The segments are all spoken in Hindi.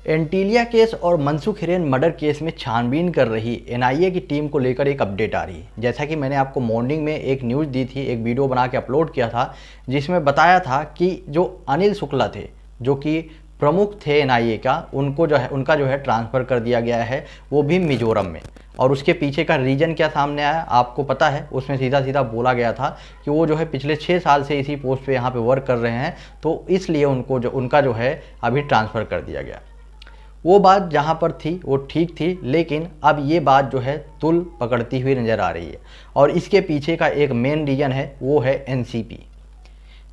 एंटीलिया केस और मनसुख हिरेन मर्डर केस में छानबीन कर रही एनआईए की टीम को लेकर एक अपडेट आ रही है। जैसा कि मैंने आपको मॉर्निंग में एक न्यूज़ दी थी, एक वीडियो बना के अपलोड किया था, जिसमें बताया था कि जो अनिल शुक्ला थे, जो कि प्रमुख थे एनआईए का, उनका जो है ट्रांसफ़र कर दिया गया है, वो भी मिजोरम में। और उसके पीछे का रीज़न क्या सामने आया आपको पता है। उसमें सीधा सीधा बोला गया था कि वो जो है पिछले 6 साल से इसी पोस्ट पे यहाँ पे वर्क कर रहे हैं, तो इसलिए उनका जो है अभी ट्रांसफ़र कर दिया गया। वो बात जहाँ पर थी वो ठीक थी, लेकिन अब ये बात जो है तुल पकड़ती हुई नज़र आ रही है। और इसके पीछे का एक मेन रीज़न है, वो है एनसीपी।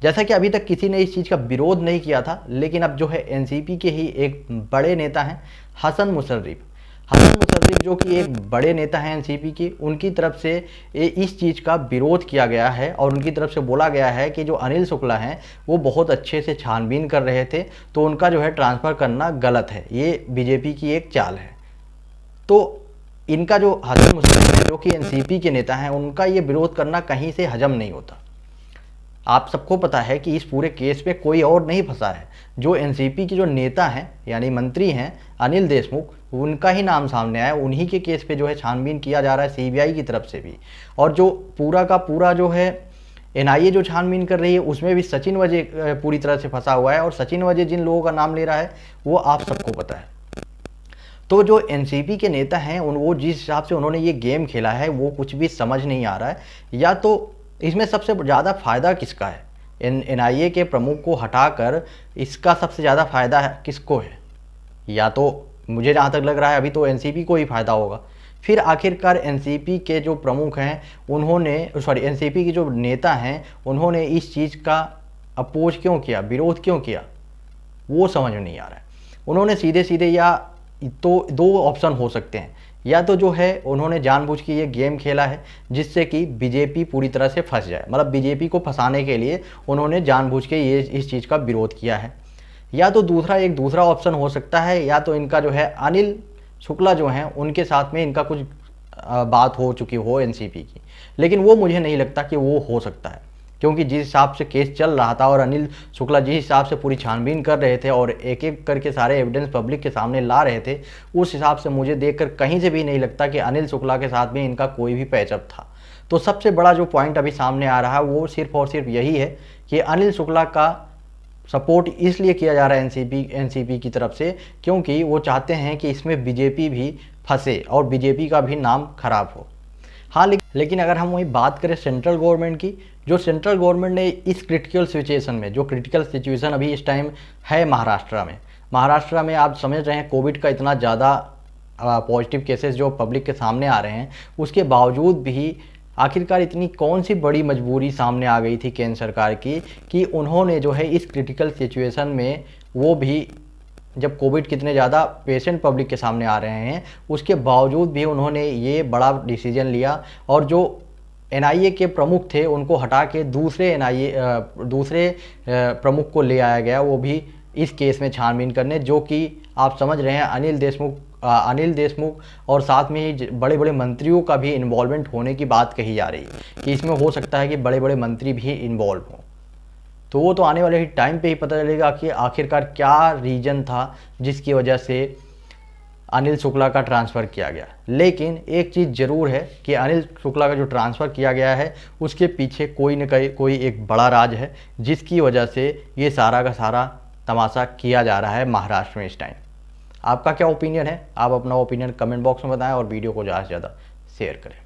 जैसा कि अभी तक किसी ने इस चीज़ का विरोध नहीं किया था, लेकिन अब जो है एनसीपी के ही एक बड़े नेता हैं हसन मुशर्रिफ, जो कि एक बड़े नेता हैं एनसीपी की, उनकी तरफ से इस चीज़ का विरोध किया गया है। और उनकी तरफ से बोला गया है कि जो अनिल शुक्ला हैं वो बहुत अच्छे से छानबीन कर रहे थे, तो उनका जो है ट्रांसफ़र करना गलत है, ये बीजेपी की एक चाल है। तो इनका जो हसन मुशर्रिफ है, जो कि एनसीपी के नेता हैं, उनका ये विरोध करना कहीं से हजम नहीं होता। आप सबको पता है कि इस पूरे केस में कोई और नहीं फंसा है। जो एनसीपी के जो नेता हैं, यानी मंत्री हैं अनिल देशमुख, उनका ही नाम सामने आया। उन्हीं के केस पे जो है छानबीन किया जा रहा है सीबीआई की तरफ से भी। और जो पूरा का पूरा जो है एनआईए जो छानबीन कर रही है, उसमें भी सचिन वजे पूरी तरह से फंसा हुआ है। और सचिन वजे जिन लोगों का नाम ले रहा है वो आप सबको पता है। तो जो एनसीपी के नेता हैं वो जिस हिसाब से उन्होंने ये गेम खेला है, वो कुछ भी समझ नहीं आ रहा है। या तो इसमें सबसे ज़्यादा फ़ायदा किसका है? एनआईए के प्रमुख को हटाकर इसका सबसे ज़्यादा फ़ायदा किसको है? या तो मुझे जहाँ तक लग रहा है अभी तो एनसीपी को ही फ़ायदा होगा। फिर आखिरकार एनसीपी के जो प्रमुख हैं एनसीपी के जो नेता हैं, उन्होंने इस चीज़ का अपोज क्यों किया, विरोध क्यों किया, वो समझ में नहीं आ रहा है। उन्होंने सीधे सीधे, या तो दो ऑप्शन हो सकते हैं, या तो जो है उन्होंने जानबूझ के ये गेम खेला है जिससे कि बीजेपी पूरी तरह से फंस जाए, मतलब बीजेपी को फंसाने के लिए उन्होंने जानबूझ के इस चीज़ का विरोध किया है। या तो दूसरा ऑप्शन हो सकता है, या तो इनका जो है अनिल शुक्ला जो हैं उनके साथ में इनका कुछ बात हो चुकी हो एनसीपी की, लेकिन वो मुझे नहीं लगता कि वो हो सकता है। क्योंकि जिस हिसाब से केस चल रहा था और अनिल शुक्ला जिस हिसाब से पूरी छानबीन कर रहे थे और एक एक करके सारे एविडेंस पब्लिक के सामने ला रहे थे, उस हिसाब से मुझे देखकर कहीं से भी नहीं लगता कि अनिल शुक्ला के साथ में इनका कोई भी पैचअप था। तो सबसे बड़ा जो पॉइंट अभी सामने आ रहा है वो सिर्फ और सिर्फ यही है कि अनिल शुक्ला का सपोर्ट इसलिए किया जा रहा है एनसीपी की तरफ से, क्योंकि वो चाहते हैं कि इसमें बीजेपी भी फंसे और बीजेपी का भी नाम खराब हो। हाँ, लेकिन अगर हम वही बात करें सेंट्रल गवर्नमेंट की, जो सेंट्रल गवर्नमेंट ने इस क्रिटिकल सिचुएशन में, जो क्रिटिकल सिचुएशन अभी इस टाइम है महाराष्ट्र में आप समझ रहे हैं कोविड का इतना ज़्यादा पॉजिटिव केसेस जो पब्लिक के सामने आ रहे हैं, उसके बावजूद भी आखिरकार इतनी कौन सी बड़ी मजबूरी सामने आ गई थी केंद्र सरकार की कि उन्होंने जो है इस क्रिटिकल सिचुएशन में, वो भी जब कोविड कितने ज़्यादा पेशेंट पब्लिक के सामने आ रहे हैं, उसके बावजूद भी उन्होंने ये बड़ा डिसीजन लिया। और जो एनआईए के प्रमुख थे उनको हटा के दूसरे प्रमुख को ले आया गया, वो भी इस केस में छानबीन करने, जो कि आप समझ रहे हैं अनिल देशमुख और साथ में ही बड़े बड़े मंत्रियों का भी इन्वॉल्वमेंट होने की बात कही जा रही है कि इसमें हो सकता है कि बड़े बड़े मंत्री भी इन्वॉल्व हों। तो वो तो आने वाले ही टाइम पे ही पता चलेगा कि आखिरकार क्या रीज़न था जिसकी वजह से अनिल शुक्ला का ट्रांसफ़र किया गया। लेकिन एक चीज़ ज़रूर है कि अनिल शुक्ला का जो ट्रांसफ़र किया गया है उसके पीछे कोई न कोई एक बड़ा राज है, जिसकी वजह से ये सारा का सारा तमाशा किया जा रहा है महाराष्ट्र में इस टाइम। आपका क्या ओपिनियन है? आप अपना ओपिनियन कमेंट बॉक्स में बताएं और वीडियो को ज़्यादा से ज़्यादा शेयर करें।